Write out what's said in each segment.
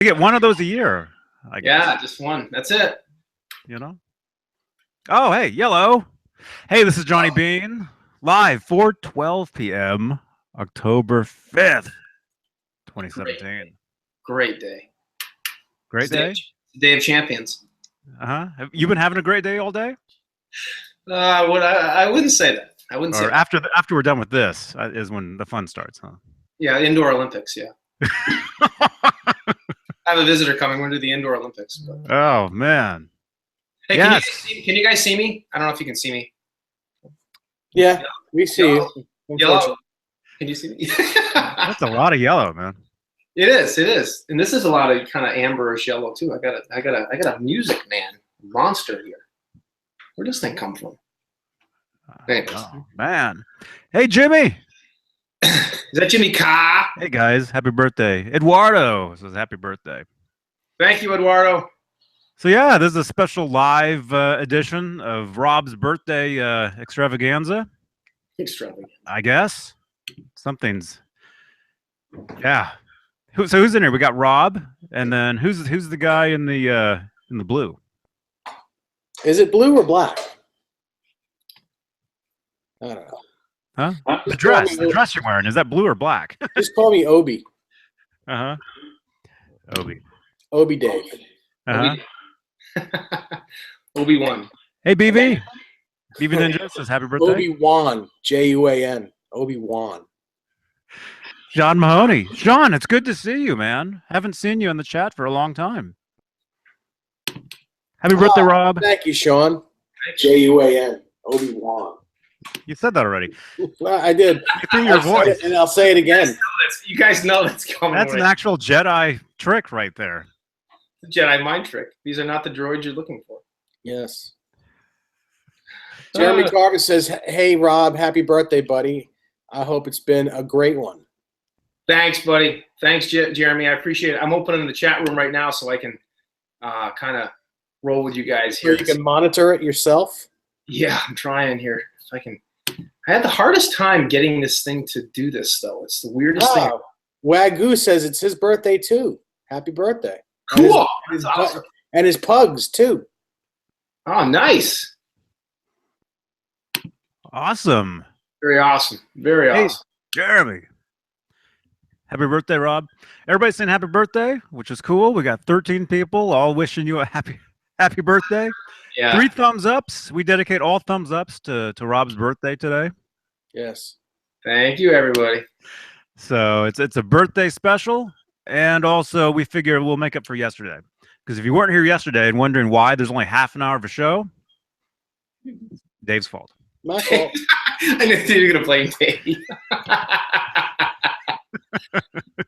You get one of those a year, I guess. Yeah, just one. That's it. You know? Oh, hey, yellow. Hey, this is Johnny Beane, live 4:12 p.m., October 5th, 2017. Great day. Great day? Day of champions. Have you been having a great day all day? I wouldn't say that. I wouldn't say that. After we're done with this is when the fun starts, huh? Yeah, indoor Olympics, yeah. I have a visitor coming. We're going to do the indoor Olympics. But... Oh, man. Hey, yes. Can you guys see me? I don't know if you can see me. Yeah, we see you. Yellow. Can you see me? That's a lot of yellow, man. It is. And this is a lot of kind of amberish yellow too. I got a music man monster here. Where does this thing come from? Oh, man. Hey, Jimmy. Is that Jimmy Carr? Hey, guys. Happy birthday. Eduardo says happy birthday. Thank you, Eduardo. So, yeah, this is a special live edition of Rob's birthday extravaganza. Extravaganza. I guess. Something's... Yeah. So who's in here? We got Rob, and then who's the guy in the blue? Is it blue or black? I don't know. Huh? The dress you're wearing, is that blue or black? Just call me Obi. Obi Dave. Obi-Wan. Hey, BB. BB Ninja says happy birthday. Obi-Wan. J-U-A-N. Obi-Wan. John Mahoney. John, it's good to see you, man. Haven't seen you in the chat for a long time. Happy birthday, Rob. Thank you, Sean. J-U-A-N. Obi-Wan. You said that already. Well, I did. It's in your voice. And I'll say it again. You guys know that's coming. That's an actual Jedi trick right there. Jedi mind trick. These are not the droids you're looking for. Yes. Jeremy Carver says, hey, Rob, happy birthday, buddy. I hope it's been a great one. Thanks, buddy. Thanks, Jeremy. I appreciate it. I'm opening the chat room right now so I can kind of roll with you guys here. You can monitor it yourself? Yeah, I'm trying here. If I can. I had the hardest time getting this thing to do this, though. It's the weirdest thing. Wagyu says it's his birthday, too. Happy birthday. Cool. And his pugs, too. Oh, nice. Awesome. Very awesome. Very awesome. Jeremy. Happy birthday, Rob. Everybody's saying happy birthday, which is cool. We got 13 people all wishing you a happy birthday. Yeah. 3 thumbs ups. We dedicate all thumbs ups to Rob's birthday today. Yes. Thank you, everybody. So it's a birthday special, and also we figure we'll make up for yesterday. Because if you weren't here yesterday and wondering why there's only half an hour of a show, Dave's fault. My fault. I knew you were gonna blame Dave.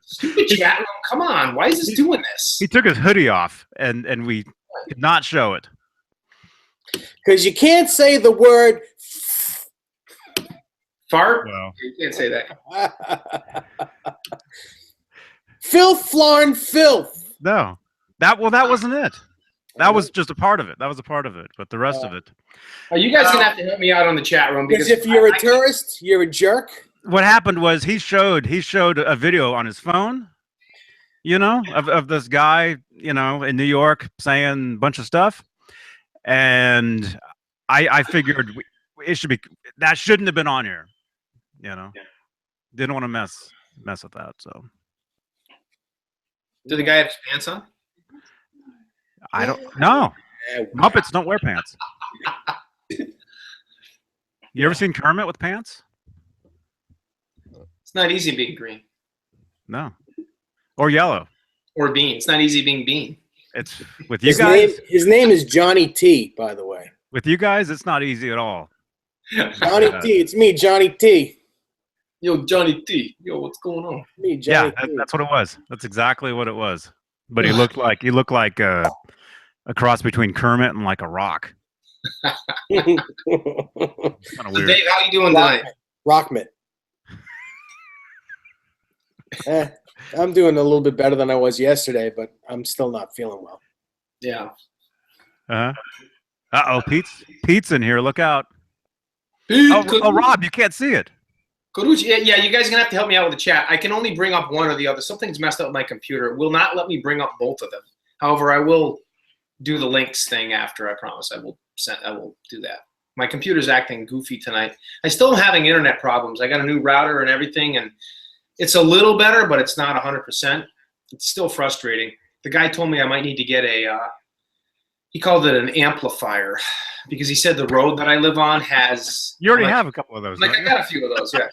Stupid chat room. Come on. Why is this doing this? He took his hoodie off, and we did not show it. Because you can't say the word fart. Well. You can't say that. Filth, Florin, filth. No, that wasn't it. That was just a part of it. That was a part of it, but the rest of it. Are you guys gonna have to help me out on the chat room? Because if you're a tourist, you're a jerk. What happened was he showed a video on his phone, you know, of this guy, you know, in New York saying a bunch of stuff, and I figured it should be, that shouldn't have been on here, you know. Didn't want to mess with that. So did the guy have his pants on? I don't know. Muppets don't wear pants. You ever seen Kermit with pants? It's not easy being green. No. Or yellow. Or Beane. It's not easy being Beane. It's with you guys. His name is Johnny T, by the way. With you guys, it's not easy at all. Johnny T. It's me, Johnny T. Yo, Johnny T. Yo, what's going on? Me, Johnny T. That's what it was. That's exactly what it was. But he looked like a cross between Kermit and like a rock. Kind of weird. Dave, how you doing tonight? Rockmit. I'm doing a little bit better than I was yesterday, but I'm still not feeling well. Yeah. Uh-oh, Pete's in here. Look out. Pete, oh, Rob, you can't see it. Koduchi, yeah, you guys are gonna have to help me out with the chat. I can only bring up one or the other. Something's messed up with my computer. It will not let me bring up both of them. However, I will do the links thing after. I promise. I will do that. My computer's acting goofy tonight. I still am having internet problems. I got a new router and everything, and it's a little better, but it's not 100%. It's still frustrating. The guy told me I might need to get a. He called it an amplifier, because he said the road that I live on has. You already have a couple of those. Like, I got a few of those, yeah.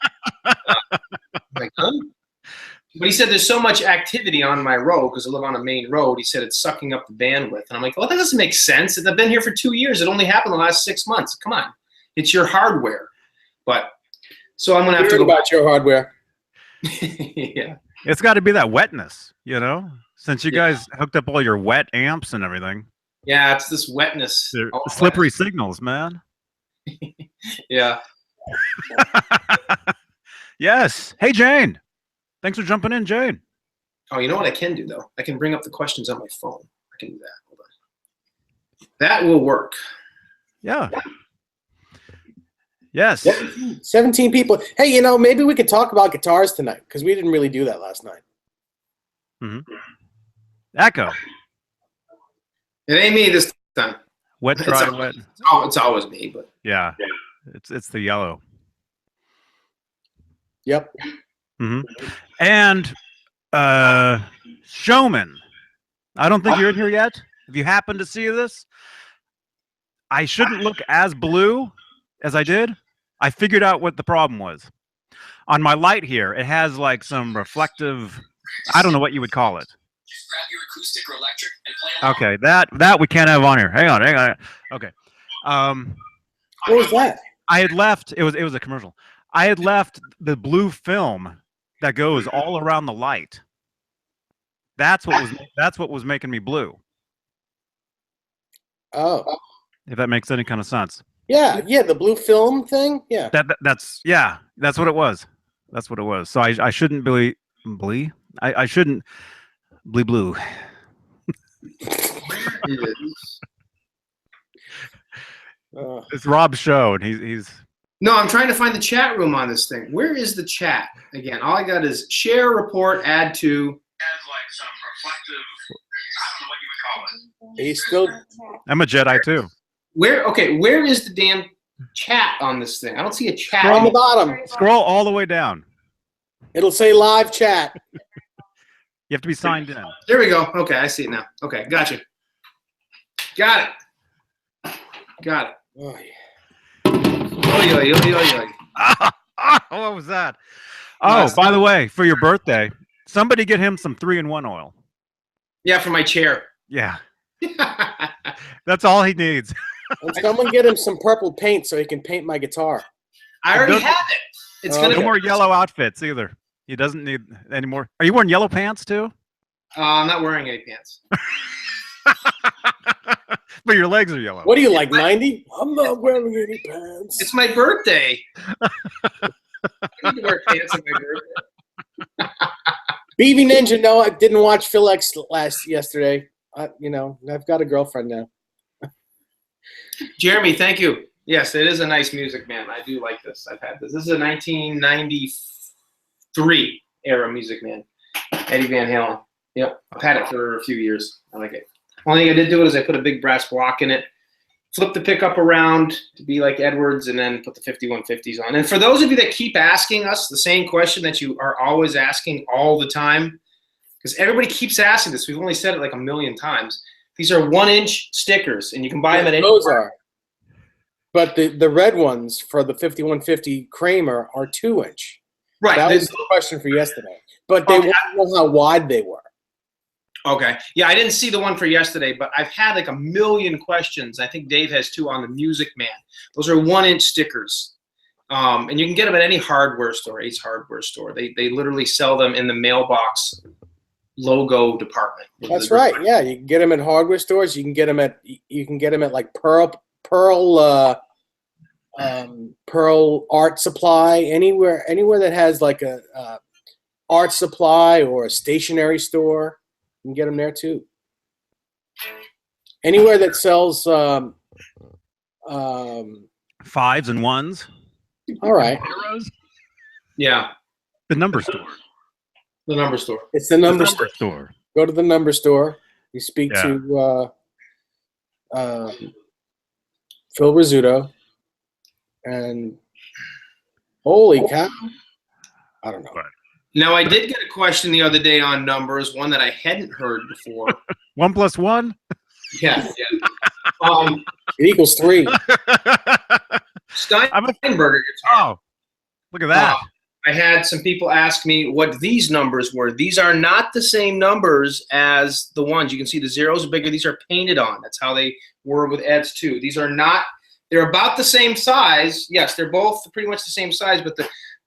Like, huh? But he said there's so much activity on my road because I live on a main road. He said it's sucking up the bandwidth. And I'm like, well, that doesn't make sense. I've been here for 2 years. It only happened the last 6 months. Come on. It's your hardware. But so I'm going to have to go about your hardware. Yeah. It's got to be that wetness, you know, since you guys hooked up all your wet amps and everything. Yeah, it's this wetness. They're slippery signals, man. Yeah. Yes. Hey, Jane. Thanks for jumping in, Jane. Oh, you know what I can do, though? I can bring up the questions on my phone. I can do that. Hold on. That will work. Yeah. Yes. 17 people. Hey, you know, maybe we could talk about guitars tonight because we didn't really do that last night. Mm-hmm. Echo. It ain't me this time. Wet, dry, wet. Oh, it's always me, but yeah. It's the yellow. Yep. Mm-hmm. And Showman. I don't think you're in here yet. If you happen to see this, I shouldn't look as blue as I did. I figured out what the problem was. On my light here, it has like some reflective, I don't know what you would call it. Just grab your acoustic or electric and play along. Okay, that we can't have on here. Hang on. Okay. What was that? I had left, it was a commercial. I had left the blue film that goes all around the light. That's what was making me blue. Oh. If that makes any kind of sense. Yeah, the blue film thing. Yeah. That's what it was. That's what it was. So I shouldn't blee. I shouldn't blee blue. It's Rob's show, and he's. No, I'm trying to find the chat room on this thing. Where is the chat? Again, all I got is share, report, add to. Has like some reflective, I don't know what you would call it. He's still. I'm a Jedi too. Where is the damn chat on this thing? I don't see a chat. On the bottom. Scroll all the way down. It'll say live chat. You have to be signed in. There we go. Okay, I see it now. Okay, gotcha. Got it. Oh, yeah. What was that? Oh, by the way, for your birthday, somebody get him some 3-in-1 oil. Yeah, for my chair. Yeah. That's all he needs. And someone get him some purple paint so he can paint my guitar. I already have it. It's gonna no more yellow outfits either. He doesn't need any more. Are you wearing yellow pants too? I'm not wearing any pants. But your legs are yellow. What are you, like 90? I'm not wearing any pants. It's my birthday. I need to wear pants on my birthday. BV Ninja, no, I didn't watch Phil X yesterday. I've got a girlfriend now. Jeremy, thank you. Yes, it is a nice music, man. I do like this. I've had this. This is a 1993 era music, man. Eddie Van Halen. Yep, I've had it for a few years. I like it. Only thing I did do is I put a big brass block in it, flip the pickup around to be like Edwards, and then put the 5150s on. And for those of you that keep asking us the same question that you are always asking all the time, because everybody keeps asking this, we've only said it like a million times. These are 1-inch stickers, and you can buy them at any. Those are. But the red ones for the 5150 Kramer are 2-inch. Right. That was the question for yesterday. But they want to know how wide they were. Okay. Yeah, I didn't see the one for yesterday, but I've had like a million questions. I think Dave has too on the Music Man. Those are 1-inch stickers. And you can get them at any hardware store, Ace Hardware store. They literally sell them in the mailbox logo department. That's right. Yeah, you can get them at hardware stores. You can get them at like Pearl Art Supply, anywhere that has like a art supply or a stationery store. You can get them there too. Anywhere that sells 5s and 1s. All right. Yeah, The number store. the number store. It's the number store. store. Go to the number store. You speak Yeah. to Phil Rizzuto, and holy cow! I don't know. Right. Now, I did get a question the other day on numbers, one that I hadn't heard before. 1 + 1. Yeah. It equals 3. Steinberger guitar. Oh, look at that. I had some people ask me what these numbers were. These are not the same numbers as the ones. You can see the zeros are bigger. These are painted on. That's how they were with Ed's too. These are not, they're about the same size. Yes, they're both pretty much the same size, but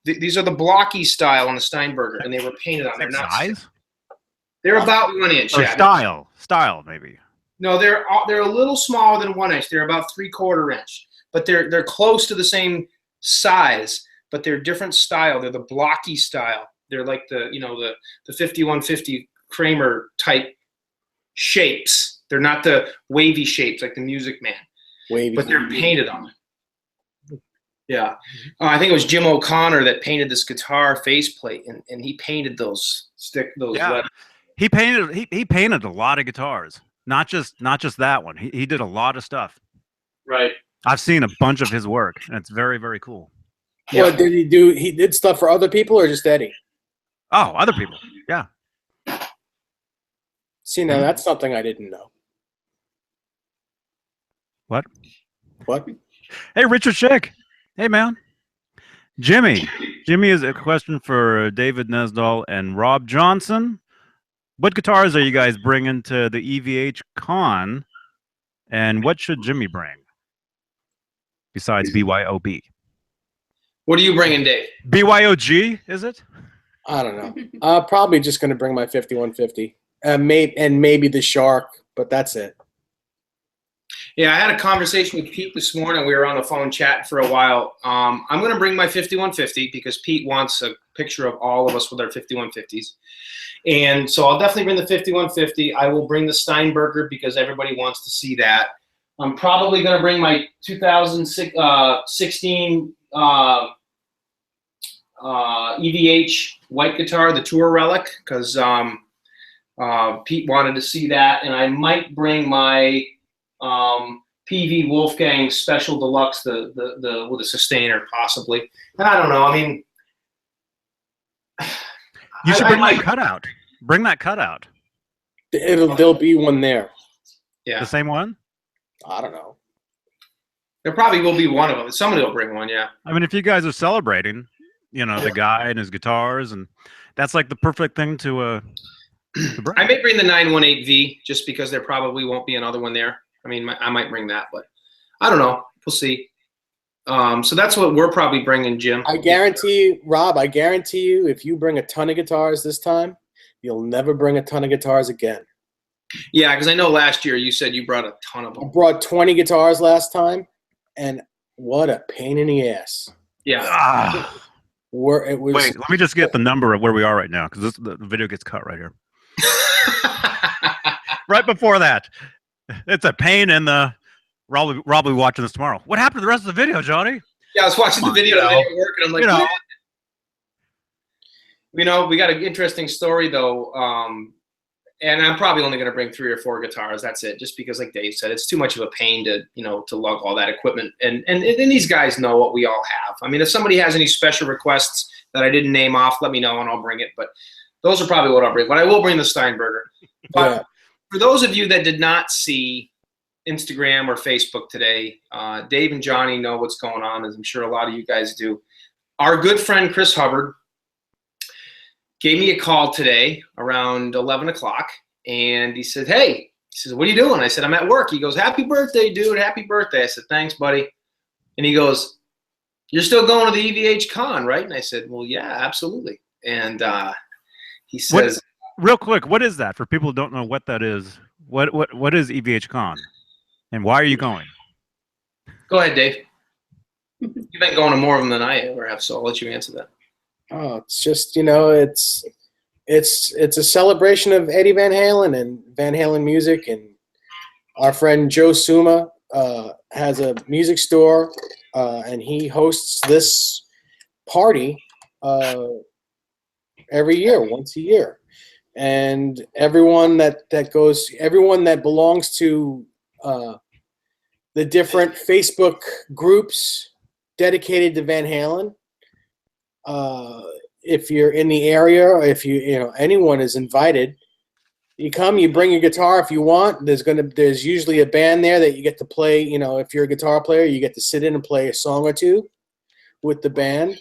these are the blocky style on the Steinberger, and they were painted on. They're not size? They're about 1 inch. Or Yeah. style maybe. No, they're a little smaller than 1 inch. They're about 3/4 inch, but they're close to the same size, but they're different style. They're the blocky style. They're like the 5150 Kramer type shapes. They're not the wavy shapes like the Music Man, Wavy. but they're painted on. Yeah, I think it was Jim O'Connor that painted this guitar faceplate, and he painted those Yeah. letters. He painted a lot of guitars. Not just that one. He did a lot of stuff. Right. I've seen a bunch of his work, and it's very, very cool. What did he do? He did stuff for other people or just Eddie? Oh, other people. Yeah. See, now that's something I didn't know. What? What? Hey, Richard Schick. Hey, man. Jimmy is a question for David Nesdall and Rob Johnson. What guitars are you guys bringing to the EVH Con, and what should Jimmy bring besides BYOB? What are you bringing, Dave? BYOG, is it? I don't know. Probably just going to bring my 5150, and maybe the Shark, but that's it. Yeah, I had a conversation with Pete this morning. We were on the phone chatting for a while. I'm going to bring my 5150 because Pete wants a picture of all of us with our 5150s. And so I'll definitely bring the 5150. I will bring the Steinberger because everybody wants to see that. I'm probably going to bring my 2016 EVH white guitar, the Tour Relic, because Pete wanted to see that. And I might bring my PV Wolfgang Special Deluxe, the with a sustainer possibly. And I don't know. I mean, you should bring that cutout. Bring that cutout. There'll be one there. Yeah. The same one? I don't know. There probably will be one of them. Somebody will bring one. Yeah. I mean, if you guys are celebrating, the guy and his guitars, and that's like the perfect thing to bring. I may bring the 918V just because there probably won't be another one there. I mean, I might bring that, but I don't know. We'll see. So that's what we're probably bringing, Jim. I guarantee you, Rob, if you bring a ton of guitars this time, you'll never bring a ton of guitars again. Yeah, because I know last year you said you brought a ton of them. I brought 20 guitars last time, and what a pain in the ass. Yeah. It was. Wait, let me just get the number of where we are right now, because the video gets cut right here. Right before that. It's a pain in the... Rob will be watching this tomorrow. What happened to the rest of the video, Johnny? Yeah, I was watching the video today at work, and I'm like, we got an interesting story, though. And I'm probably only going to bring 3 or 4 guitars. That's it. Just because, like Dave said, it's too much of a pain to lug all that equipment. And these guys know what we all have. I mean, if somebody has any special requests that I didn't name off, let me know and I'll bring it. But those are probably what I'll bring. But I will bring the Steinberger. But for those of you that did not see Instagram or Facebook today, Dave and Johnny know what's going on, as I'm sure a lot of you guys do. Our good friend Chris Hubbard gave me a call today around 11 o'clock, and he said, hey, what are you doing? I said, I'm at work. He goes, happy birthday, dude. Happy birthday. I said, thanks, buddy. And he goes, you're still going to the EVH Con, right? And I said, well, yeah, absolutely. And he says, real quick, what is that for people who don't know what that is? What is EVH Con, and why are you going? Go ahead, Dave. You've been going to more of them than I ever have, so I'll let you answer that. Oh, it's just it's a celebration of Eddie Van Halen and Van Halen music, and our friend Joe Suma has a music store, and he hosts this party every year, once a year, and everyone that belongs to the different Facebook groups dedicated to Van Halen. If you're in the area, or if anyone is invited, you come, you bring your guitar if you want. There's usually a band there that you get to play. If you're a guitar player, you get to sit in and play a song or two with the band.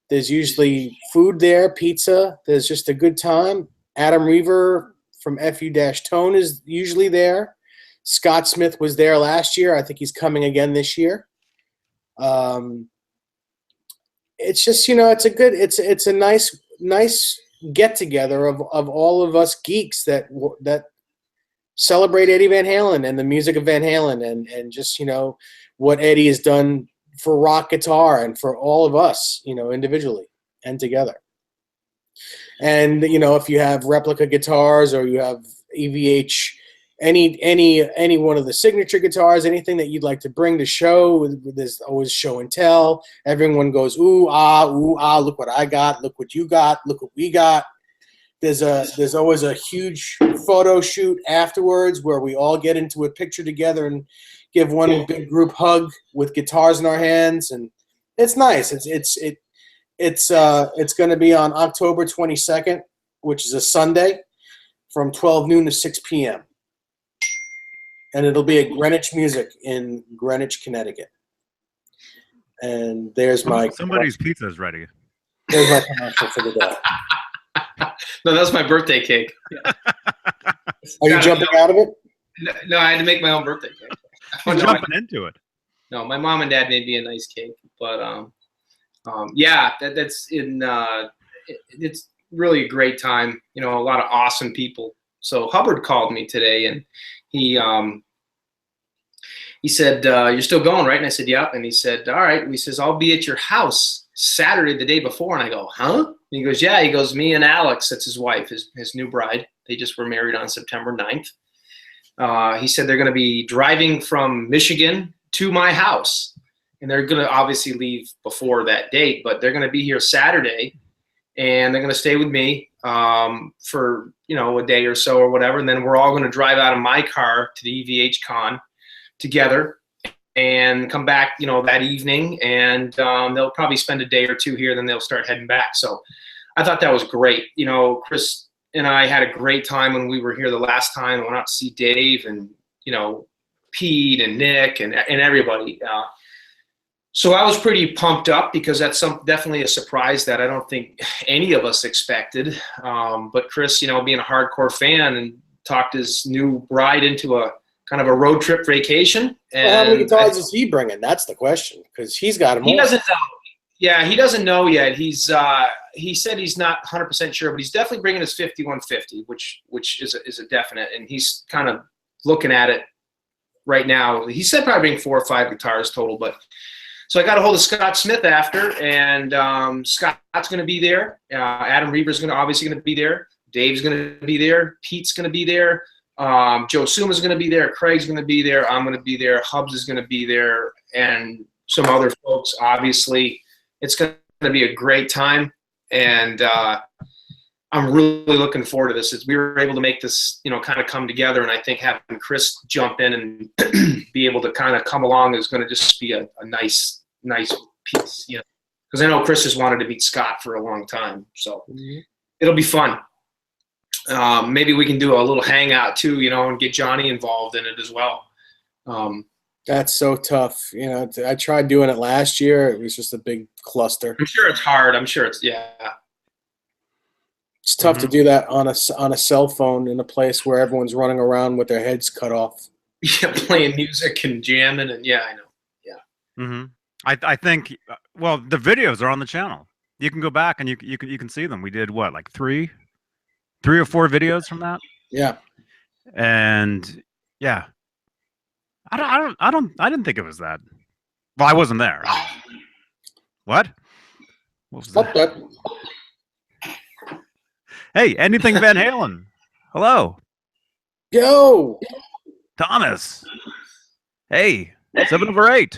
There's usually food there, pizza. There's just a good time. Adam Reaver from FU-Tone is usually there. Scott Smith was there last year. I think he's coming again this year. It's just, it's a nice get together of all of us geeks that celebrate Eddie Van Halen and the music of Van Halen and just, what Eddie has done for rock guitar and for all of us, individually and together. And, if you have replica guitars or you have EVH, any one of the signature guitars, anything that you'd like to bring to show, there's always show and tell. Everyone goes, ooh, ah, look what I got, look what you got, look what we got. There's always a huge photo shoot afterwards where we all get into a picture together and give one big group hug with guitars in our hands, and it's nice. It's going to be on October 22nd, which is a Sunday, from 12 noon to 6 p.m. And it'll be at Greenwich Music in Greenwich, Connecticut. And there's my somebody's pizza is ready. There's my commercial for the day. No, that's my birthday cake. Yeah. Are you jumping out of it? No, I had to make my own birthday cake. Jumping into it. No, my mom and dad made me a nice cake, but yeah, that's in. It's really a great time. A lot of awesome people. So Hubbard called me today, and he said, "You're still going, right?" And I said, "Yep." And he said, "All right." He says, "I'll be at your house Saturday, the day before." And I go, "Huh?" And he goes, "Yeah." He goes, "Me and Alex, that's his wife, his new bride. They just were married on September 9th. He said they're going to be driving from Michigan to my house, and they're going to obviously leave before that date, but they're going to be here Saturday, and they're going to stay with me for a day or so or whatever, and then we're all going to drive out of my car to the EVH Con together and come back that evening, and they'll probably spend a day or two here, then they'll start heading back." So I thought that was great. Chris and I had a great time when we were here the last time. I went out to see Dave and Pete and Nick and everybody. So I was pretty pumped up because that's definitely a surprise that I don't think any of us expected. But Chris, being a hardcore fan, and talked his new bride into a kind of a road trip vacation. And well, how many guitars is he bringing? That's the question, because he's got them all. He doesn't know. Yeah, he doesn't know yet. He said he's not 100% sure, but he's definitely bringing his 5150, which is a definite, and he's kind of looking at it right now. He said probably bring 4 or 5 guitars total, but so I got a hold of Scott Smith after, and Scott's going to be there. Adam Reaver's obviously going to be there. Dave's going to be there. Pete's going to be there. Joe Suma's going to be there. Craig's going to be there. I'm going to be there. Hubs is going to be there, and some other folks, obviously. It's going to be a great time, and I'm really looking forward to this. We were able to make this, kind of come together, and I think having Chris jump in and be able to kind of come along is going to just be a nice piece, because I know Chris has wanted to meet Scott for a long time, so it'll be fun. Maybe we can do a little hangout too, and get Johnny involved in it as well. That's so tough. I tried doing it last year. It was just a big cluster. I'm sure it's hard. I'm sure it's, yeah. It's tough to do that on a cell phone in a place where everyone's running around with their heads cut off. Yeah, playing music and jamming, and yeah, I know. Yeah. Mm-hmm. I think, well, the videos are on the channel. You can go back and you can see them. We did what, like three or 4 videos from that? Yeah. And yeah. I didn't think it was that. Well, I wasn't there. What was that? Hey, anything Van Halen. Hello. Yo. Thomas. Hey, 7/8.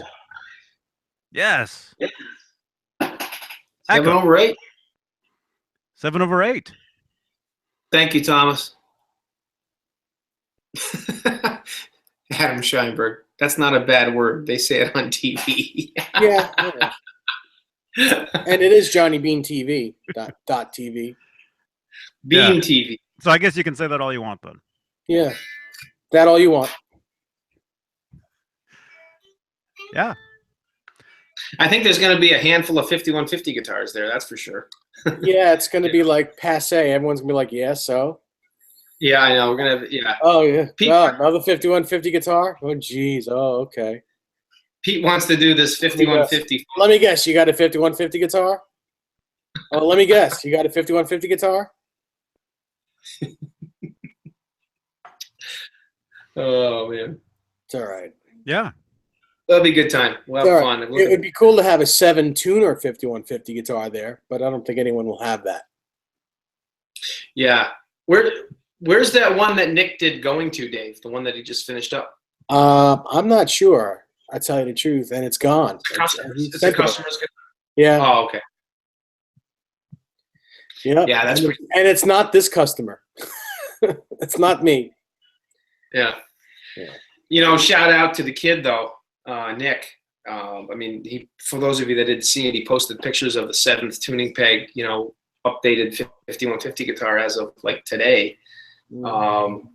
Yes. 7/8. 7/8. Thank you, Thomas. Adam Scheinberg. That's not a bad word. They say it on TV. Yeah. And it is Johnny Beane TV. .TV. Beane Yeah. TV. So I guess you can say that all you want then. Yeah. That all you want. Yeah. I think there's going to be a handful of 5150 guitars there. That's for sure. Yeah, it's going to be like passe. Everyone's going to be like, yeah, so? Yeah, I know. We're going to, yeah. Oh, yeah. Pete, Oh, another 5150 guitar? Oh, geez. Oh, okay. Pete wants to do this 5150. Let me guess. You got a 5150 guitar? Oh, let me guess. You got a 5150 guitar? Oh, man. It's all right. Yeah. That'll be a good time. We'll have fun. It would be cool to have a 7-tuner 5150 guitar there, but I don't think anyone will have that. Yeah. Where's that one that Nick did Going To, Dave? The one that he just finished up? I'm not sure. I tell you the truth, and it's gone. It's a customer's guitar. Yeah. Oh, okay. Yeah. Yeah, that's pretty. And it's not this customer. It's not me. Yeah. Yeah. You know, shout out to the kid though, Nick. I mean, for those of you that didn't see it, he posted pictures of the 7th tuning peg, you know, updated 5150 guitar as of like today. And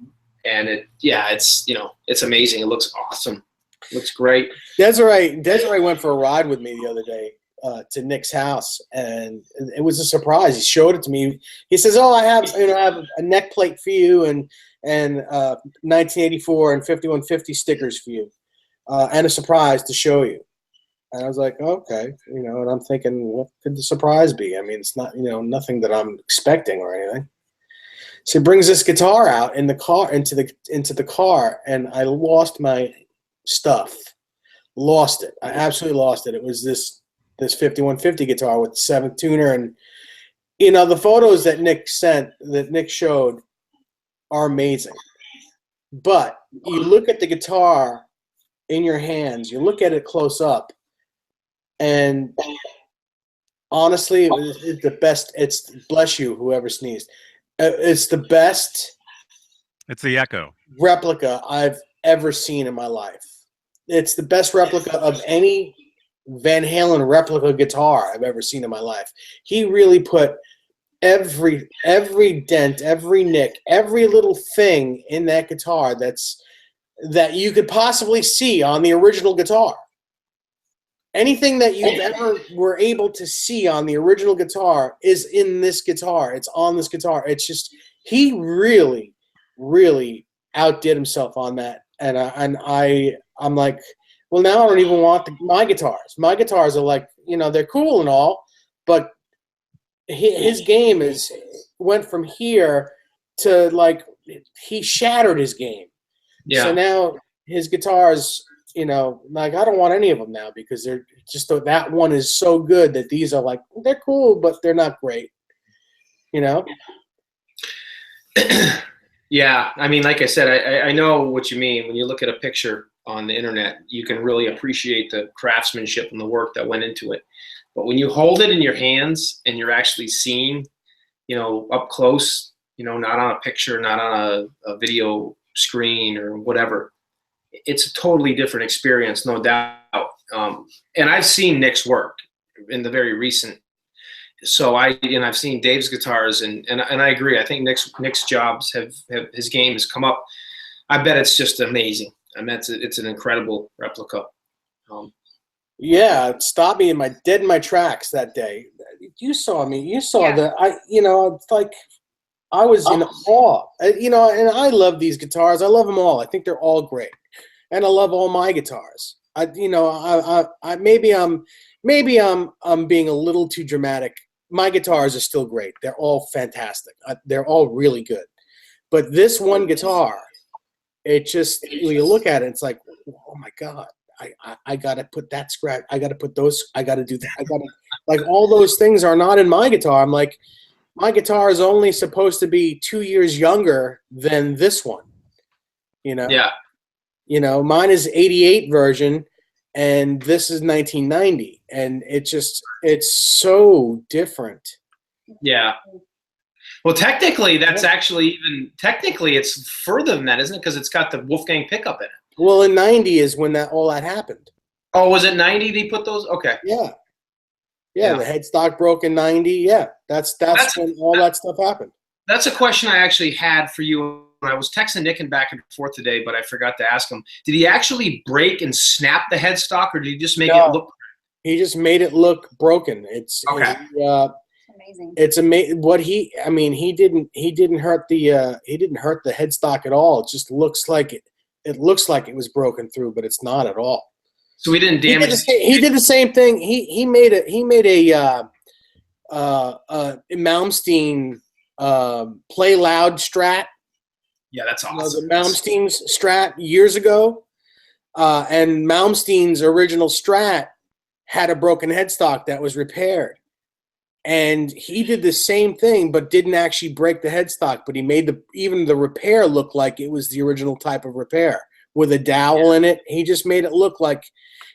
it's, you know, it's amazing. It looks awesome. It looks great. Desiree went for a ride with me the other day to Nick's house, and it was a surprise. He showed it to me. He says, "Oh, I have a neck plate for you, and 1984 and 5150 stickers for you, and a surprise to show you." And I was like, "Okay," you know. And I'm thinking, what could the surprise be? I mean, it's not, you know, nothing that I'm expecting or anything. So he brings this guitar out in the car into the car, and I lost my stuff. Lost it. I absolutely lost it. It was this 5150 guitar with the 7th tuner, and you know, the photos that Nick showed are amazing. But you look at the guitar in your hands, you look at it close up, and honestly, it's the best. It's, bless you, whoever sneezed. It's the best. It's the Echo Replica I've ever seen in my life. It's the best replica of any Van Halen replica guitar I've ever seen in my life. He really put every dent, every nick, every little thing in that guitar that you could possibly see on the original guitar. Anything that you ever were able to see on the original guitar is in this guitar. It's on this guitar. It's just, he really, really outdid himself on that. And I'm like, well, now I don't even want my guitars. My guitars are like, you know, they're cool and all, but his game went from here to like, he shattered his game. Yeah. So now his guitars, you know, like, I don't want any of them now because they're just, that one is so good that these are like, they're cool, but they're not great, you know? Yeah, I mean, like I said, I know what you mean. When you look at a picture on the internet, you can really appreciate the craftsmanship and the work that went into it. But when you hold it in your hands and you're actually seeing, you know, up close, you know, not on a picture, not on a video screen or whatever, it's a totally different experience, no doubt. And I've seen Nick's work in the very recent. So I've seen Dave's guitars, and I agree. I think Nick's jobs have his game has come up. I bet it's just amazing. I mean, it's an incredible replica. Yeah, it stopped me dead in my tracks that day. You saw me. You saw that. You know, it's like I was in awe. You know, and I love these guitars. I love them all. I think they're all great, and I love all my guitars. Maybe I'm being a little too dramatic. My guitars are still great. They're all fantastic. They're all really good. But this one guitar, it just, when you look at it, it's like, oh my God, I got to put that scratch. I got to put those. I got to do that. I got to, like, all those things are not in my guitar. I'm like, my guitar is only supposed to be 2 years younger than this one. You know? Yeah. You know, mine is 88 version, and this is 1990, and it's so different. Yeah. Well, technically, that's actually technically it's further than that, isn't it? Because it's got the Wolfgang pickup in it. Well, in '90 is when all that happened. Oh, was it '90 they put those? Okay. Yeah. The headstock broke in '90. Yeah, that's when all that stuff happened. That's a question I actually had for you. I was texting Nick and back and forth today, but I forgot to ask him. Did he actually break and snap the headstock, or did he just make it look? He just made it look broken. It's okay. Amazing. It's amazing what he didn't hurt the headstock at all. It just looks like it looks like it was broken through, but it's not at all. So we didn't damage. He did the same thing. He made a Malmsteen Play Loud Strat. Yeah, that's awesome. The Malmsteen's Strat years ago, and Malmsteen's original Strat had a broken headstock that was repaired. And he did the same thing, but didn't actually break the headstock. But he made even the repair look like it was the original type of repair with a dowel in it. He just made it look like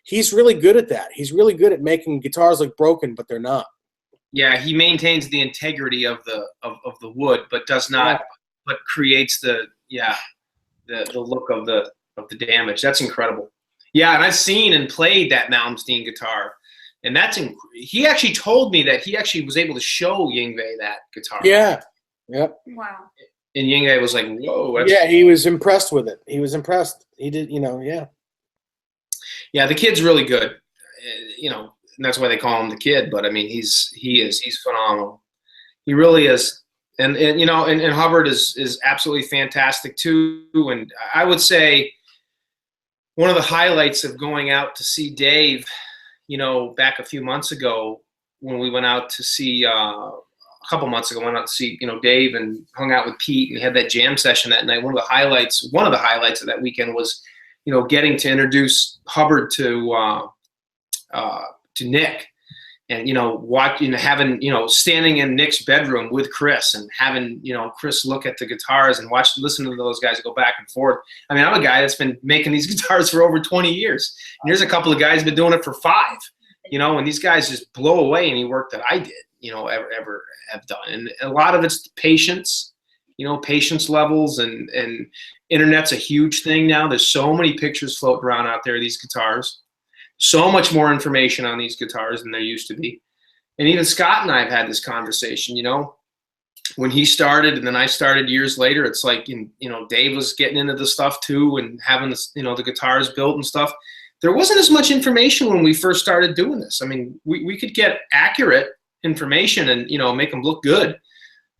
he's really good at that. He's really good at making guitars look broken, but they're not. Yeah, he maintains the integrity of the wood, but does not, but creates the look of the damage. That's incredible. Yeah, and I've seen and played that Malmsteen guitar. And he actually told me that he actually was able to show Yngwie that guitar. Yeah. Yep. Wow. And Yngwie was like, whoa. Yeah, he was impressed with it. He was impressed. He did, yeah. Yeah, the kid's really good. And that's why they call him the kid. But I mean, he's phenomenal. He really is. And Hubbard is absolutely fantastic too. And I would say one of the highlights of going out to see Dave, back a few months ago when we went out to see, a couple months ago, went out to see, Dave and hung out with Pete and had that jam session that night. One of the highlights of that weekend was, getting to introduce Hubbard to Nick, and having standing in Nick's bedroom with Chris and having Chris look at the guitars and listen to those guys go back and forth. I mean, I'm a guy that's been making these guitars for over 20 years. And here's a couple of guys who've been doing it for 5. And these guys just blow away any work that I did, ever have done. And a lot of it's patience, patience levels, and internet's a huge thing now. There's so many pictures floating around out there of these guitars. So much more information on these guitars than there used to be. And even Scott and I have had this conversation, when he started and then I started years later, it's like, Dave was getting into the stuff too and having this, the guitars built and stuff. There wasn't as much information when we first started doing this. I mean, we could get accurate information and, make them look good.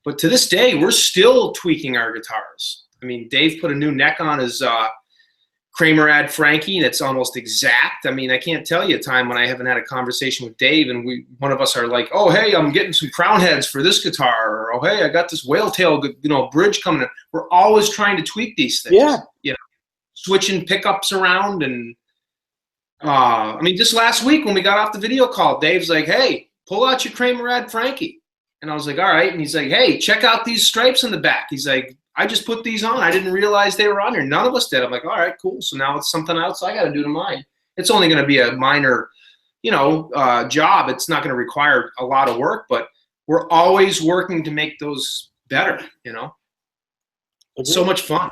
But to this day, we're still tweaking our guitars. I mean, Dave put a new neck on his Kramer Frankie that's almost exact. I mean, I can't tell you a time when I haven't had a conversation with Dave and one of us are like, oh, hey, I'm getting some crown heads for this guitar, or oh, hey, I got this whale tail, bridge coming in. We're always trying to tweak these things. Yeah. Switching pickups around. And I mean, just last week when we got off the video call, Dave's like, hey, pull out your Kramer Frankie. And I was like, all right. And he's like, hey, check out these stripes in the back. He's like, I just put these on. I didn't realize they were on here. None of us did. I'm like, all right, cool. So now it's something else I got to do to mine. It's only going to be a minor, job. It's not going to require a lot of work, but we're always working to make those better, It's so much fun.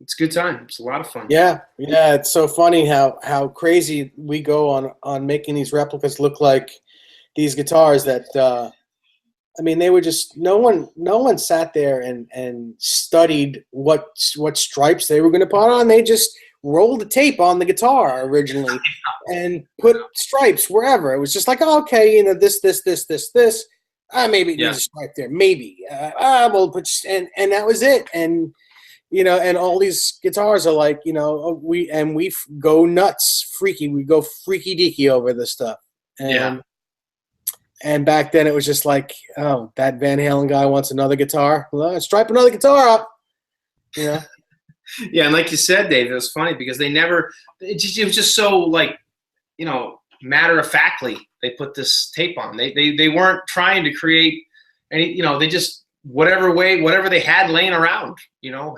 It's a good time. It's a lot of fun. Yeah. It's so funny how crazy we go on making these replicas look like these guitars that, I mean, they were just no one sat there and studied what stripes they were going to put on. They just rolled the tape on the guitar originally and put stripes wherever. It was just like, oh, okay, this. Maybe there's a stripe there. Maybe. We'll put and that was it. And and all these guitars are like, we go nuts, freaky. We go freaky deaky over this stuff. And back then it was just like, oh, that Van Halen guy wants another guitar. Well, stripe another guitar up. Yeah, and like you said, Dave, it was funny because it was just so like, matter of factly they put this tape on. They weren't trying to create any, they just whatever they had laying around,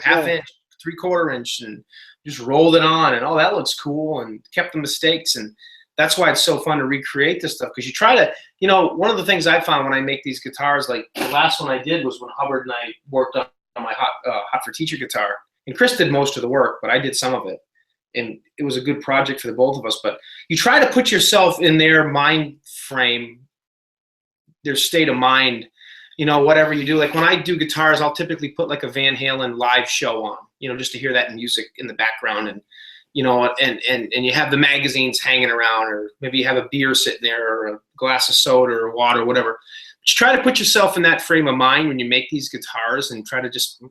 half inch, 3/4 inch, and just rolled it on, and oh, that looks cool, and kept the mistakes. And that's why it's so fun to recreate this stuff, because you try to, you know, one of the things I found when I make these guitars, like the last one I did was when Hubbard and I worked on my Hot for Teacher guitar, and Chris did most of the work, but I did some of it, and it was a good project for the both of us. But you try to put yourself in their mind frame, their state of mind, you know, whatever you do. Like when I do guitars, I'll typically put like a Van Halen live show on, you know, just to hear that music in the background, and you know, and you have the magazines hanging around, or maybe you have a beer sitting there, or a glass of soda or water, whatever. Just try to put yourself in that frame of mind when you make these guitars, and try to just,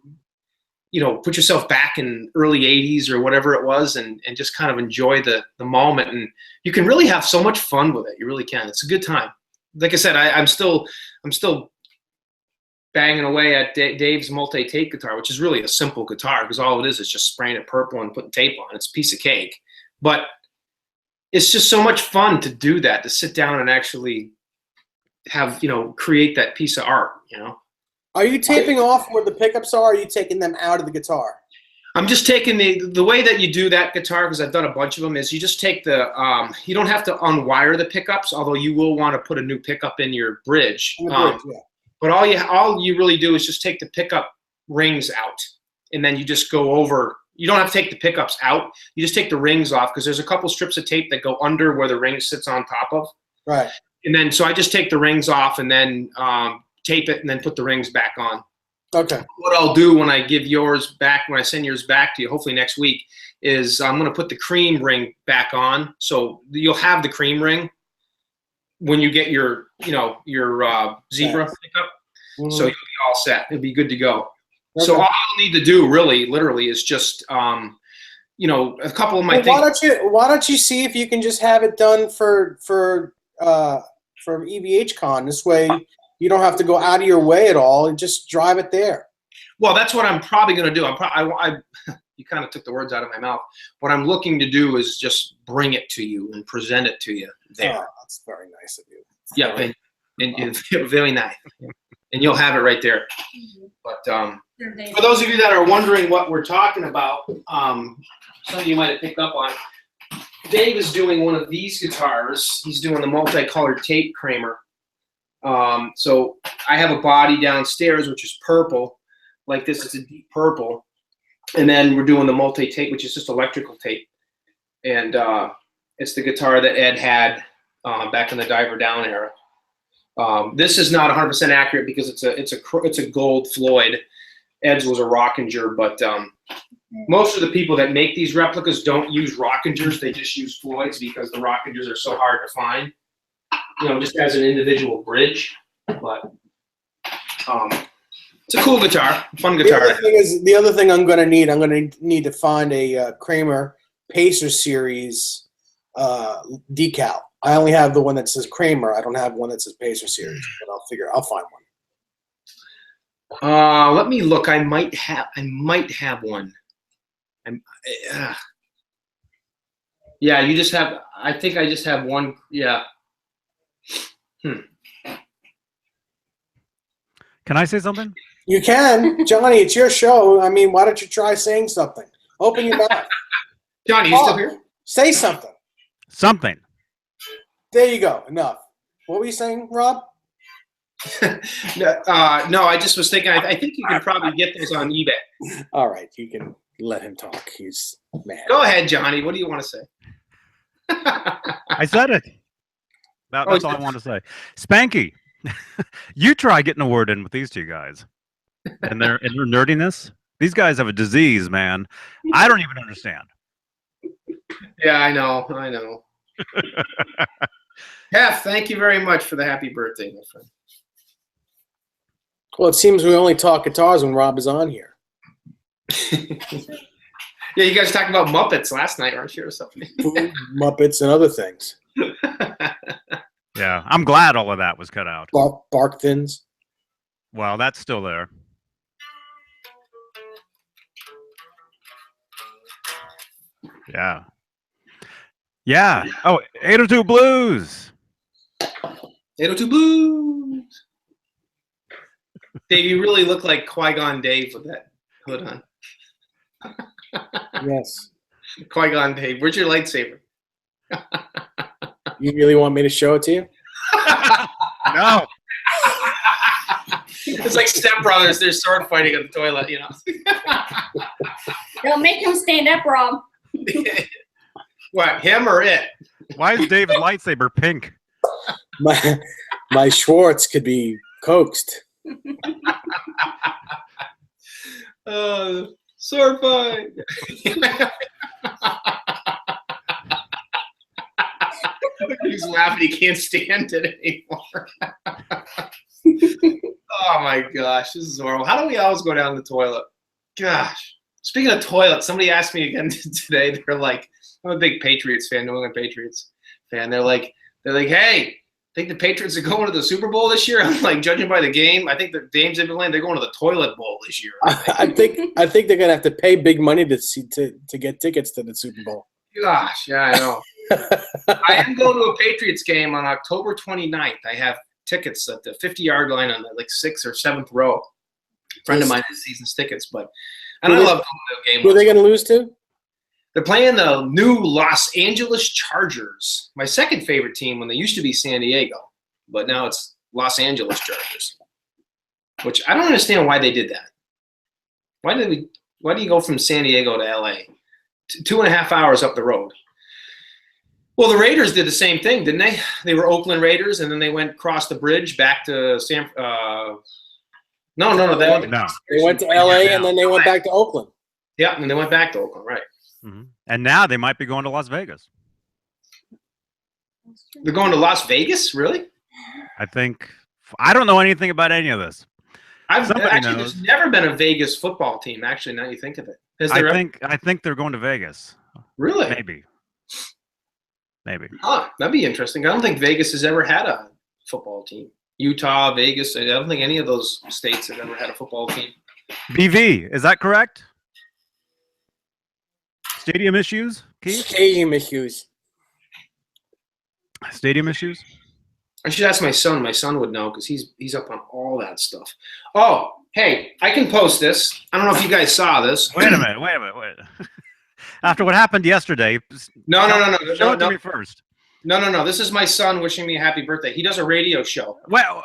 you know, put yourself back in early 80s or whatever it was, and just kind of enjoy the moment. And you can really have so much fun with it. You really can. It's a good time. Like I said, I'm still banging away at Dave's multi-tape guitar, which is really a simple guitar, because all it is just spraying it purple and putting tape on. It's a piece of cake. But it's just so much fun to do that, to sit down and actually have, you know, create that piece of art, you know. Are you taping off where the pickups are, or are you taking them out of the guitar? I'm just taking the way that you do that guitar, because I've done a bunch of them, is you just take the, you don't have to unwire the pickups, although you will want to put a new pickup in your bridge. Yeah. But all you really do is just take the pickup rings out, and then you just go over. You don't have to take the pickups out. You just take the rings off, because there's a couple strips of tape that go under where the ring sits on top of. Right. And then, so I just take the rings off, and then tape it, and then put the rings back on. Okay. What I'll do when I give yours back, when I send yours back to you, hopefully next week, is I'm going to put the cream ring back on. So you'll have the cream ring when you get your, you know, your zebra pickup. So you'll be all set. It'll be good to go. Okay. So all you'll need to do, really, literally, is just, you know, a couple of my things. Why don't you see if you can just have it done for EVHCon? This way, you don't have to go out of your way at all, and just drive it there. Well, that's what I'm probably going to do. You kind of took the words out of my mouth. What I'm looking to do is just bring it to you and present it to you there. Oh, that's very nice of you. Yeah, and very nice. And you'll have it right there. But for those of you that are wondering what we're talking about, some of you might have picked up on, Dave is doing one of these guitars. He's doing the multicolored tape Kramer. So I have a body downstairs, which is purple, like this. It's a deep purple. And then we're doing the multi-tape, which is just electrical tape. And it's the guitar that Ed had back in the Diver Down era. This is not 100% accurate, because it's a gold Floyd. Ed's was a Rockinger, but most of the people that make these replicas don't use Rockingers. They just use Floyds, because the Rockingers are so hard to find, you know, just as an individual bridge. But it's a cool guitar, fun guitar. The other thing I'm going to need to find a Kramer Pacer Series decal. I only have the one that says Kramer. I don't have one that says Pacer Series, but I'll find one. Let me look. I might have one. Yeah, you just have. I think I just have one. Yeah. Can I say something? You can, Johnny. It's your show. I mean, why don't you try saying something? Open your mouth. Johnny, you still here? Say something. Something. There you go. Enough. What were you saying, Rob? No, I just was thinking. I think you can probably get those on eBay. All right, you can let him talk. He's mad. Go ahead, Johnny. What do you want to say? I said it. That's all I want to say. Spanky, you try getting a word in with these two guys, and their nerdiness. These guys have a disease, man. I don't even understand. Yeah, I know. Hef, thank you very much for the happy birthday, my friend. Well, it seems we only talk guitars when Rob is on here. Yeah, you guys talking about Muppets last night, aren't you, or something? Muppets and other things. Yeah, I'm glad all of that was cut out. Bark Thins. Well, that's still there. Yeah. Yeah. Oh, 802 Blues. 802 Blues. Dave, you really look like Qui-Gon Dave with that hood on. Yes. Qui-Gon Dave, where's your lightsaber? You really want me to show it to you? No. It's like Step Brothers. They're sword fighting at the toilet, you know. Don't make him stand up, Rob. What, him or it? Why is David's lightsaber pink? My Schwartz could be coaxed. Sword fight. He's laughing. He can't stand it anymore. Oh my gosh, this is horrible. How do we always go down the toilet? Gosh. Speaking of toilet, somebody asked me again today. They're like, I'm a big Patriots fan, New England Patriots fan. They're like, hey, think the Patriots are going to the Super Bowl this year? I'm like, judging by the game, I think the games they've been playing, they're going to the toilet bowl this year. I think they're gonna have to pay big money to get tickets to the Super Bowl. Gosh, yeah, I know. I am going to a Patriots game on October 29th. I have tickets at the 50-yard line on the 6th or 7th row. A friend of mine has season's tickets, and I love going to the game. Who are they gonna lose to? They're playing the new Los Angeles Chargers, my second favorite team when they used to be San Diego, but now it's Los Angeles Chargers, which I don't understand why they did that. Why do you go from San Diego to LA? 2.5 hours up the road. Well, the Raiders did the same thing, didn't they? They were Oakland Raiders, and then they went across the bridge back to No. They went to LA and then they went back to Oakland. Yeah, and then they went back to Oakland, right. Mm-hmm. And now they might be going to Las Vegas. They're going to Las Vegas? Really? I think. I don't know anything about any of this. There's never been a Vegas football team, actually, now you think of it. I think they're going to Vegas. Really? Maybe. Huh, that'd be interesting. I don't think Vegas has ever had a football team. Utah, Vegas, I don't think any of those states have ever had a football team. BV, is that correct? Stadium issues, Keith? Stadium issues. Stadium issues? I should ask my son. My son would know because he's up on all that stuff. Oh, hey, I can post this. I don't know if you guys saw this. Wait a minute. After what happened yesterday. No. Show it to me first. No. This is my son wishing me a happy birthday. He does a radio show. Well,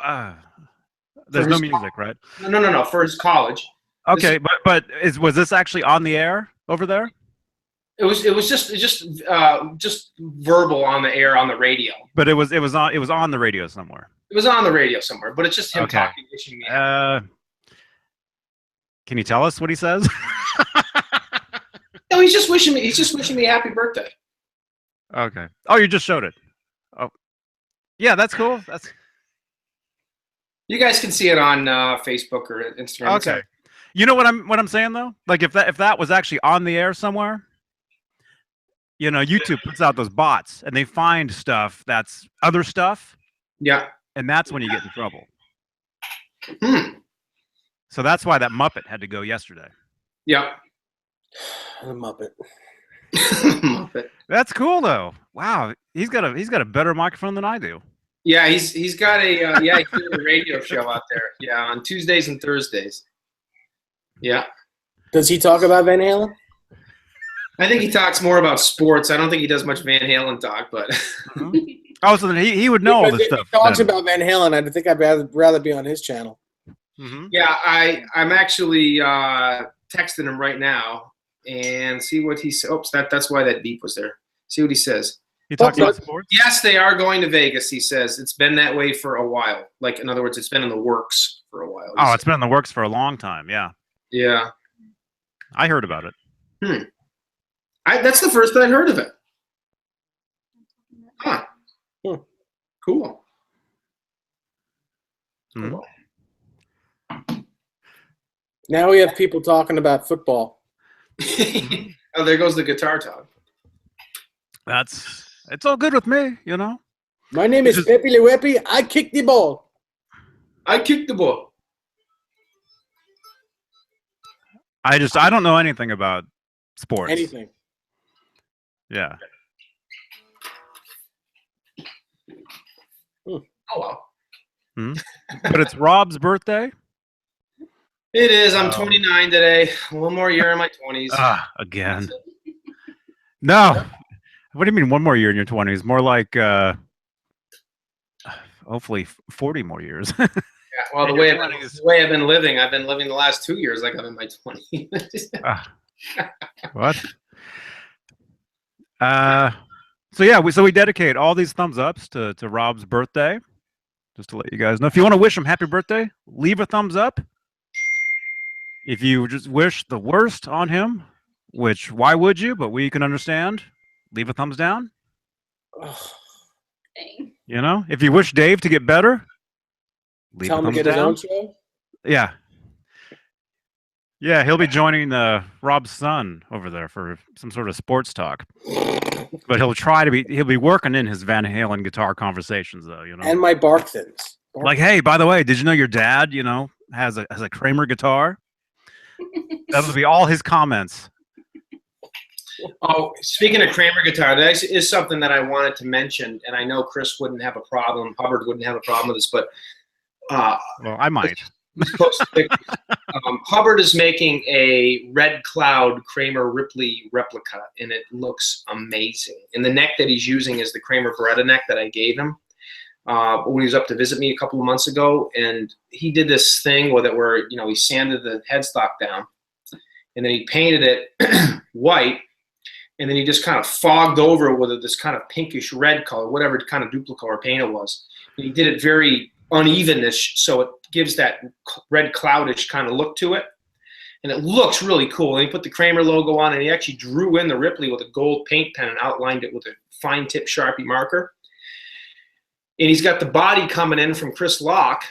there's no music, right? No. For his college. Okay, but was this actually on the air over there? It was just verbal on the air on the radio. But it was on the radio somewhere. It was on the radio somewhere, but it's just him talking, wishing me. Can you tell us what he says? No, he's just wishing me a happy birthday. Okay. Oh, you just showed it. Oh, yeah, that's cool. You guys can see it on Facebook or Instagram. Okay. You know what I'm saying though? Like if that was actually on the air somewhere, you know, YouTube puts out those bots and they find stuff that's other stuff. Yeah. And that's when you get in trouble. So that's why that Muppet had to go yesterday. Yeah. The Muppet. Muppet. That's cool though. Wow, he's got a better microphone than I do. Yeah, he's got a he's doing a radio show out there. Yeah, on Tuesdays and Thursdays. Yeah. Does he talk about Van Halen? I think he talks more about sports. I don't think he does much Van Halen talk, but. Oh, so then he would know all this stuff. If he talks about Van Halen, I think I'd rather be on his channel. Mm-hmm. Yeah, I'm actually texting him right now and see what he says. Oops, that's why that beep was there. See what he says. He talks about sports? Yes, they are going to Vegas, he says. It's been that way for a while. Like, in other words, it's been in the works for a while. Oh, it's been in the works for a long time, yeah. Yeah. I heard about it. That's the first I heard of it. Huh. Cool. Mm-hmm. Now we have people talking about football. Oh, there goes the guitar talk. It's all good with me, you know. My name is Pepe Le Weppy. I kick the ball. I kicked the ball. I don't know anything about sports. Anything. Yeah. Oh, wow. But it's Rob's birthday? It is. I'm 29 today. One more year in my 20s. Again. No. What do you mean one more year in your 20s? More like hopefully 40 more years. Yeah, well, And the way, your 20s. the way I've been living the last 2 years like I'm in my 20s. What? So yeah, we dedicate all these thumbs ups to Rob's birthday. Just to let you guys know, if you want to wish him happy birthday, leave a thumbs up. If you just wish the worst on him, which why would you? But we can understand. Leave a thumbs down. Dang. You know, if you wish Dave to get better, leave Tell a him to thumbs get his own down. show. Yeah. Yeah, he'll be joining Rob's son over there for some sort of sports talk. But he'll be working in his Van Halen guitar conversations though, you know. And my bark thins. Like, hey, by the way, did you know your dad, has a Kramer guitar? That'll be all his comments. Oh, speaking of Kramer guitar, that is something that I wanted to mention, and I know Chris wouldn't have a problem, Hubbard wouldn't have a problem with this, but Well, I might. Hubbard is making a Red Cloud Kramer Ripley replica, and it looks amazing. And the neck that he's using is the Kramer Beretta neck that I gave him when he was up to visit me a couple of months ago. And he did this thing with it where, he sanded the headstock down, and then he painted it white, and then he just kind of fogged over it with this kind of pinkish red color, whatever kind of Duplicolor paint it was. And he did it very unevenness, so it gives that red cloudish kind of look to it, and it looks really cool. And he put the Kramer logo on, and he actually drew in the Ripley with a gold paint pen and outlined it with a fine tip Sharpie marker. And he's got the body coming in from Chris Locke,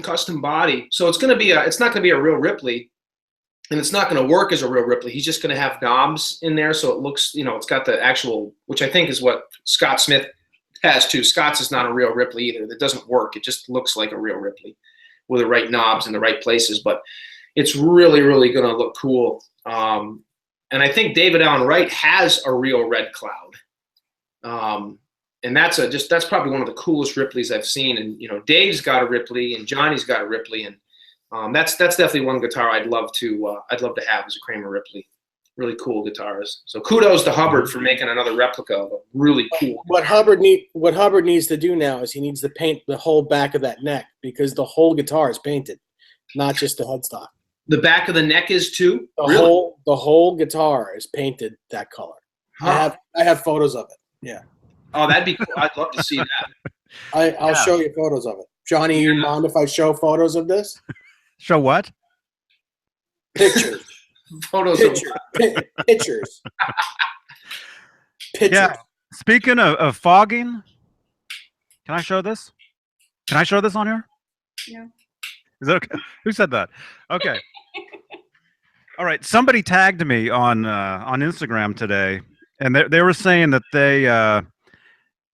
custom body. So it's not going to be a real Ripley, and it's not going to work as a real Ripley. He's just going to have knobs in there, so it looks, it's got the actual, which I think is what Scott Smith has too. Scott's is not a real Ripley either. That doesn't work. It just looks like a real Ripley with the right knobs in the right places. But it's really, really going to look cool. And I think David Allen Wright has a real Red Cloud. And that's probably one of the coolest Ripleys I've seen. And Dave's got a Ripley, and Johnny's got a Ripley, and that's definitely one guitar I'd love to have as a Kramer Ripley. Really cool guitars. So kudos to Hubbard for making another replica of a really cool. What Hubbard needs to do now is he needs to paint the whole back of that neck, because the whole guitar is painted, not just the headstock. The back of the neck is too. The whole guitar is painted that color. Huh. I have photos of it. Yeah. Oh, that'd be cool. I'd love to see that. I'll show you photos of it. Johnny, you mind if I show photos of this? Show what? Pictures. Photos Pictures. Yeah. Speaking of fogging, can I show this? Can I show this on here? No. Is that okay? Who said that? Okay. All right. Somebody tagged me on Instagram today, and they were saying that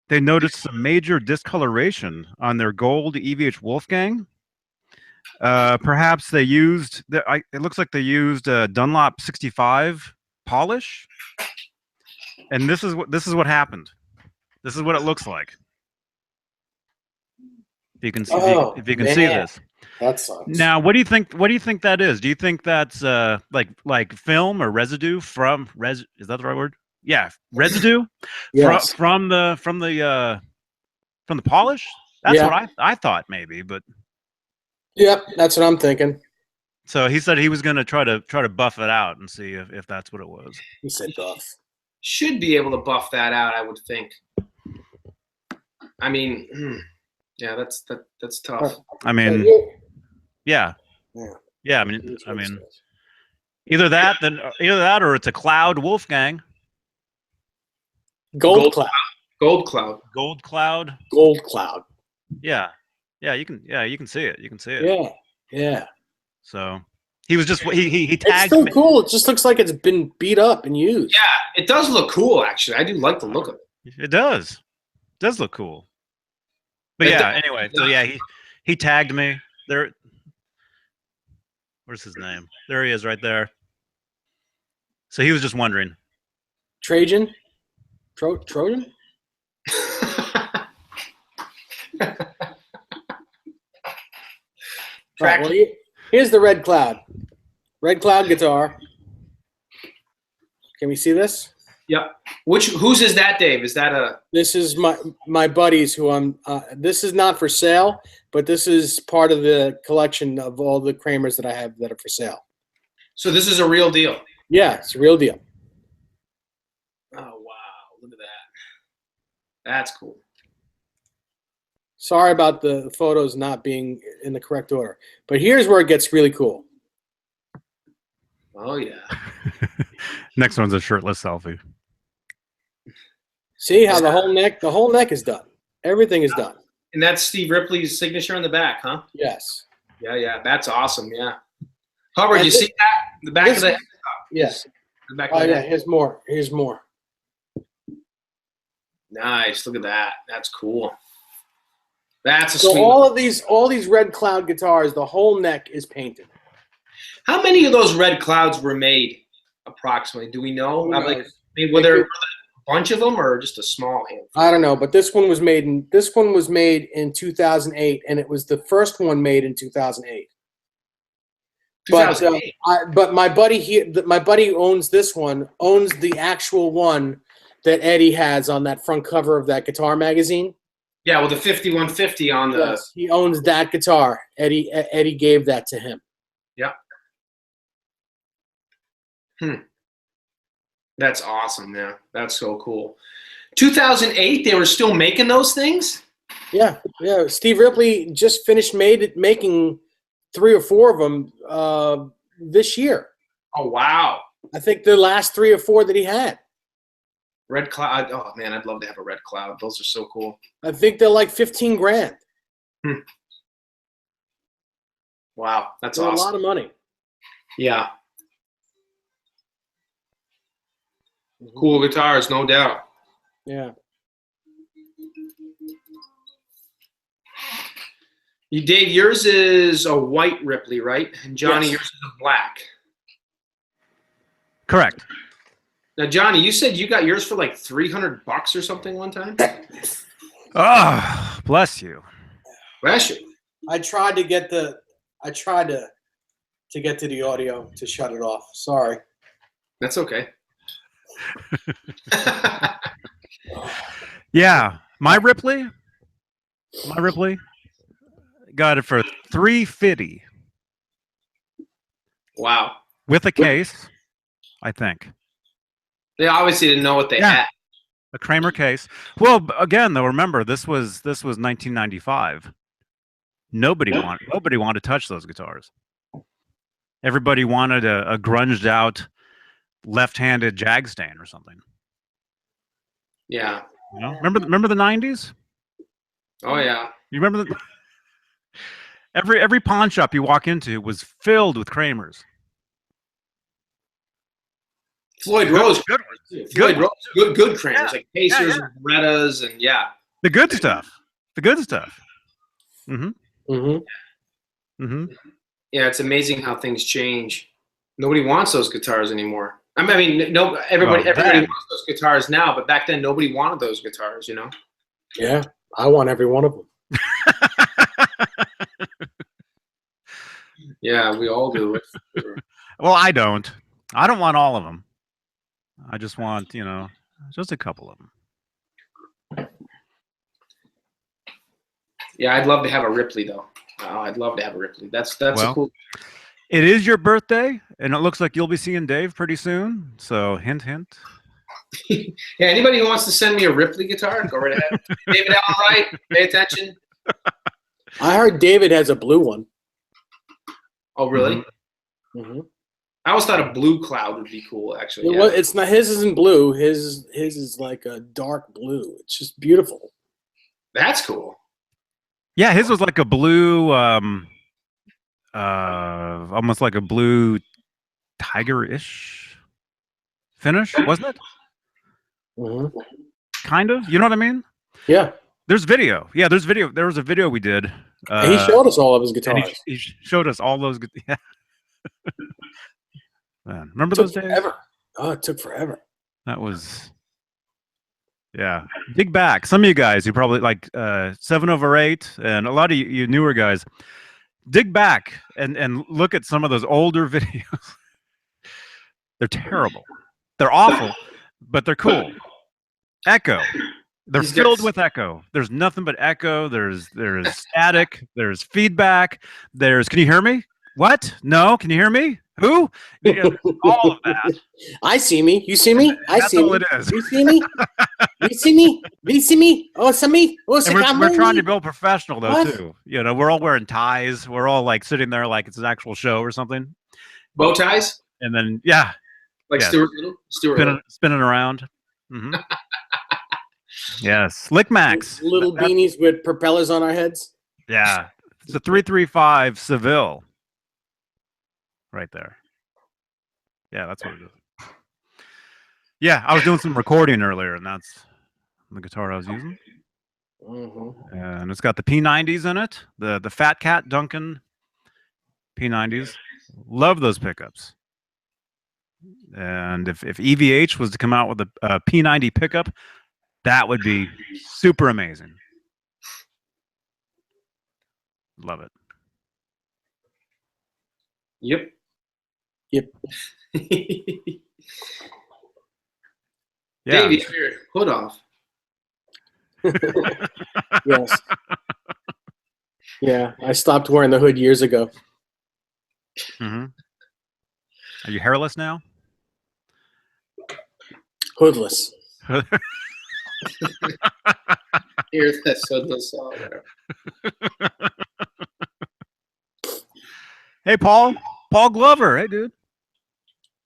they noticed some major discoloration on their gold EVH Wolfgang. Perhaps they used it looks like they used Dunlop 65 polish, and this is what happened. This is what it looks like. If you can see, if you can see this. That sucks. Now, what do you think? What do you think that is? Do you think that's like film or residue from Is that the right word? Yeah, residue. Yes. from the polish. That's what I thought maybe, but. Yep, that's what I'm thinking. So he said he was going to try to buff it out and see if that's what it was. He said buff. Should be able to buff that out, I would think. I mean, yeah, that's tough. I mean, yeah. I mean, either that or it's a Cloud Wolfgang. Gold Cloud. Gold Cloud. Gold Cloud. Gold Cloud. Yeah. You can see it. You can see it. Yeah. So he was just he tagged it's so me. Cool. It just looks like it's been beat up and used. Yeah, it does look cool actually. I do like the look of it. It does. It does look cool. But anyway, so he tagged me. There. Where's his name? There he is right there. So he was just wondering. Trojan? Trojan? Right, well, here's the Red Cloud. Red Cloud guitar. Can we see this? Yep. Whose is that, Dave? Is that a? This is my buddies who I'm. This is not for sale, but this is part of the collection of all the Kramers that I have that are for sale. So this is a real deal. Yeah, it's a real deal. Oh wow! Look at that. That's cool. Sorry about the photos not being in the correct order, but here's where it gets really cool. Oh yeah. Next one's a shirtless selfie. See how the whole neck is done. Everything is done. And that's Steve Ripley's signature in the back, huh? Yes. Yeah. That's awesome. Yeah. Hubbard, you see that? The back of the head? Yes. The back Oh of the yeah. head. Here's more. Here's more. Nice. Look at that. That's cool. That's a So sweet. all these Red Cloud guitars, the whole neck is painted. How many of those Red Clouds were made approximately? Do we know? Who Like, knows? were there a bunch of them or just a small handful? I don't know, but this one was made in 2008, and it was the first one made in 2008. But 2008. but my buddy who owns this one owns the actual one that Eddie has on that front cover of that guitar magazine. Yeah, well, the 5150 on the. Yes, he owns that guitar. Eddie gave that to him. Yeah. That's awesome, man. That's so cool. 2008, they were still making those things? Yeah. Steve Ripley just finished making 3 or 4 of them this year. Oh, wow. I think the last 3 or 4 that he had. Red Cloud. Oh, man, I'd love to have a Red Cloud. Those are so cool. I think they're like 15 grand. Wow, that's They're awesome. a lot of money. Yeah. Cool guitars, no doubt. Yeah. Dave, yours is a white Ripley, right? And Johnny, Yes. yours is a black. Correct. Now, Johnny, you said you got yours for like $300 or something one time? Oh, bless you. Bless you. I tried to get to get to the audio to shut it off. Sorry. That's okay. Yeah, my Ripley got it for $350 Wow. with a case, I think. They obviously didn't know what they Yeah. had. A Kramer case. Well, again, though, remember this was 1995. Nobody wanted to touch those guitars. Everybody wanted a grunged out left-handed Jagstain or something. Yeah. You know? Remember the 90s? Oh, yeah. You remember every pawn shop you walk into was filled with Kramers. Floyd Rose. Good. Floyd Rose. Good Kramers. Yeah. Like Pacers Yeah. and Berettas and yeah. The good stuff. The good stuff. Mm-hmm. Mm-hmm. Mm-hmm. Yeah, it's amazing how things change. Nobody wants those guitars anymore. Everybody wants those guitars now, but back then nobody wanted those guitars, you know? Yeah, I want every one of them. Yeah, we all do. Well, I don't. I don't want all of them. I just want, just a couple of them. Yeah, I'd love to have a Ripley though. Oh, I'd love to have a Ripley. That's Well, a cool. It is your birthday, and it looks like you'll be seeing Dave pretty soon. So, hint, hint. Yeah, anybody who wants to send me a Ripley guitar, go right ahead. David Allen Wright, pay attention. I heard David has a blue one. Oh, really? Mm-hmm. I always thought a blue cloud would be cool, actually. Well, it's not. His isn't blue. His is like a dark blue. It's just beautiful. That's cool. Yeah, his was like a blue, almost like a blue tiger-ish finish, wasn't it? Mm-hmm. Kind of. You know what I mean? Yeah. There's video. Yeah, there's video. There was a video we did. He showed us all of his and guitars. he showed us all those. Yeah. Man, remember It took those days? forever. Oh, it took forever. That was. Yeah, dig back. Some of you guys who probably like 7/8, and a lot of you newer guys, dig back and look at some of those older videos. They're terrible. They're awful, but they're cool. echo. They're He's filled got- with echo. There's nothing but echo. There's static. There's feedback. Can you hear me? What? No. Can you hear me? Who? Yeah, all of that. I see me. You see me? I That's see all me. it is. You see me? You see me? You see me? Oh, see me? Oh, And we're trying to build professional though What? too. You know, we're all wearing ties. We're all like sitting there like it's an actual show or something. Bow ties, And then yeah, like Yeah. Stuart Little. Stuart Little. spinning around. hmm Yes, Slick Max. Little beanies with propellers on our heads. Yeah, it's a 335 Seville. Right there. Yeah, that's what it is. Yeah, I was doing some recording earlier, and that's the guitar I was using. Mm-hmm. And it's got the P90s in it, the Fat Cat Duncan P90s. Love those pickups. And if EVH was to come out with a P90 pickup, that would be super amazing. Love it. Yep. Yep. Yeah. Davey, have your hood off. Yes. Yeah, I stopped wearing the hood years ago. hmm Are you hairless now? Hoodless. Here's this, hoodless, whatever. Hey, Paul Glover. Hey, dude.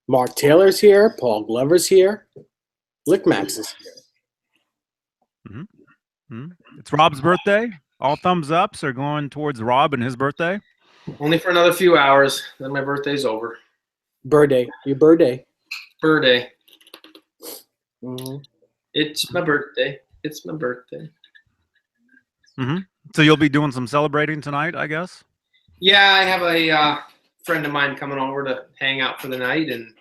Mark Taylor's here. Paul Glover's here. Lick Max is here. It's Rob's birthday. All thumbs ups are going towards Rob and his birthday. Only for another few hours, then my birthday's over. Birthday. Your birthday. Birthday. Mm-hmm. It's my birthday. It's my birthday. So you'll be doing some celebrating tonight, I guess. Yeah, I have a friend of mine coming over to hang out for the night, and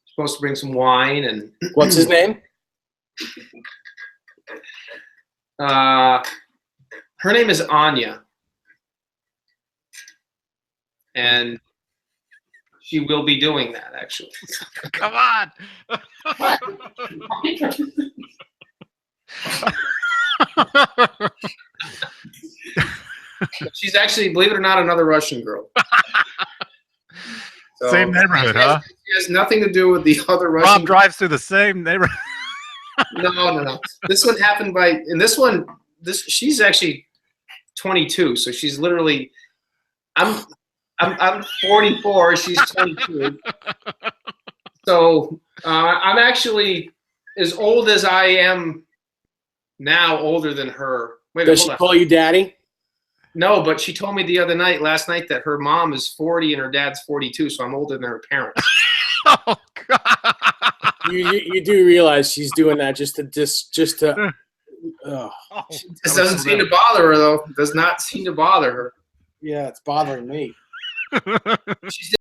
supposed to bring some wine. And What's his name? her name is Anya, and she will be doing that actually. Come on. She's actually, believe it or not, another Russian girl. So, Same neighborhood, huh? She has nothing to do with the other Rob Russian. drives through the same neighborhood. No. This one happened she's actually 22, so she's literally. I'm 44. She's 22. So I'm actually as old as I am now, older than her. Wait, Does hold she on. call you daddy? No, but she told me last night, that her mom is 40 and her dad's 42, so I'm older than her parents. Oh God. You do realize she's doing that just to. Oh, This doesn't seem to bother her, though. Does not seem to bother her. yeah, it's bothering me. She's